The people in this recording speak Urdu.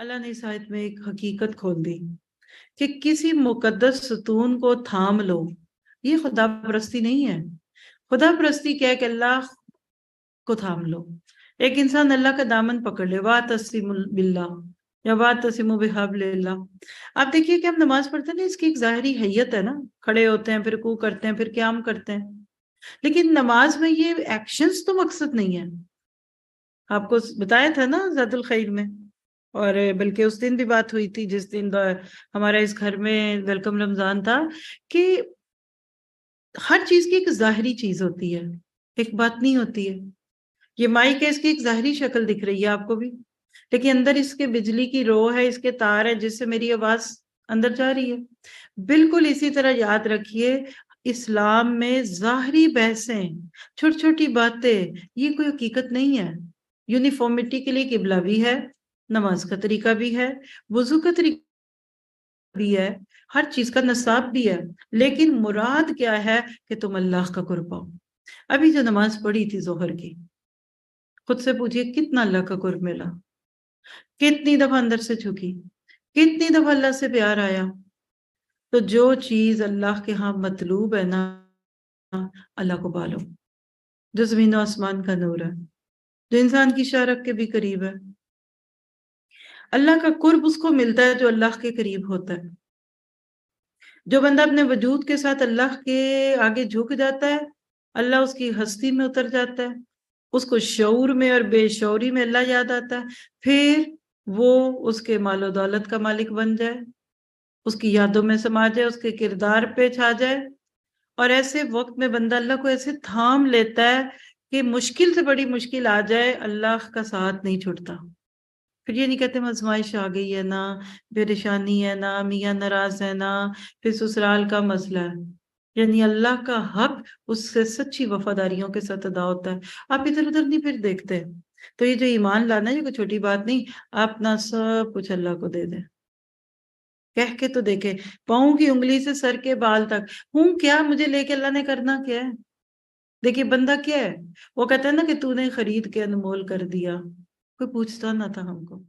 اللہ نے اس آیت میں ایک حقیقت کھول دی کہ کسی مقدس ستون کو تھام لو، یہ خدا پرستی نہیں ہے۔ خدا پرستی کیا ہے کہ اللہ کو تھام لو۔ ایک انسان اللہ کا دامن پکڑ لے، وَاعْتَصِمُوا بِاللَّهِ یا وَاعْتَصِمُوا بِحَبْلِ اللَّهِ۔ آپ دیکھیے کہ ہم نماز پڑھتے ہیں نا، اس کی ایک ظاہری حیت ہے نا، کھڑے ہوتے ہیں، پھر رکوع کرتے ہیں، پھر قیام کرتے ہیں، لیکن نماز میں یہ ایکشنز تو مقصد نہیں ہے۔ آپ کو بتایا تھا نا زاد الخیر میں، اور بلکہ اس دن بھی بات ہوئی تھی جس دن ہمارا اس گھر میں ویلکم رمضان تھا، کہ ہر چیز کی ایک ظاہری چیز ہوتی ہے، ایک باطنی ہوتی ہے۔ یہ مائک ہے، اس کی ایک ظاہری شکل دکھ رہی ہے آپ کو بھی، لیکن اندر اس کے بجلی کی رو ہے، اس کے تار ہے جس سے میری آواز اندر جا رہی ہے۔ بالکل اسی طرح یاد رکھیے، اسلام میں ظاہری بحثیں، چھوٹی چھوٹی باتیں، یہ کوئی حقیقت نہیں ہے۔ یونیفارمٹی کے لیے قبلہ بھی ہے، نماز کا طریقہ بھی ہے، وضو کا طریقہ بھی ہے، ہر چیز کا نصاب بھی ہے، لیکن مراد کیا ہے کہ تم اللہ کا قرب پاؤ۔ ابھی جو نماز پڑھی تھی ظہر کی، خود سے پوچھئے کتنا اللہ کا قرب ملا، کتنی دفعہ اندر سے جھکی، کتنی دفعہ اللہ سے پیار آیا۔ تو جو چیز اللہ کے ہاں مطلوب ہے نا، اللہ کو پالو، جو زمین و آسمان کا نور ہے، جو انسان کی شارک کے بھی قریب ہے۔ اللہ کا قرب اس کو ملتا ہے جو اللہ کے قریب ہوتا ہے۔ جو بندہ اپنے وجود کے ساتھ اللہ کے آگے جھک جاتا ہے، اللہ اس کی ہستی میں اتر جاتا ہے، اس کو شعور میں اور بے شعوری میں اللہ یاد آتا ہے، پھر وہ اس کے مال و دولت کا مالک بن جائے، اس کی یادوں میں سما جائے، اس کے کردار پہ چھا جائے، اور ایسے وقت میں بندہ اللہ کو ایسے تھام لیتا ہے کہ مشکل سے بڑی مشکل آ جائے، اللہ کا ساتھ نہیں چھوڑتا۔ پھر یہ نہیں کہتے آزمائش آ گئی ہے نا، پریشانی ہے نا، میاں ناراض ہے نا، پھر سسرال کا مسئلہ ہے، یعنی اللہ کا حق اس سے سچی وفاداریوں کے ساتھ ادا ہوتا ہے۔ آپ ادھر ادھر نہیں پھر دیکھتے۔ تو یہ جو ایمان لانا ہے، یہ کوئی چھوٹی بات نہیں، آپ اپنا سب کچھ اللہ کو دے دیں، کہہ کے تو دیکھیں، پاؤں کی انگلی سے سر کے بال تک ہوں کیا مجھے لے کے اللہ نے کرنا کیا ہے۔ دیکھیے بندہ کیا ہے، وہ کہتا ہے نا کہ تو نے خرید کے انمول کر دیا، کوئی پوچھتا نہ تھا ہم کو۔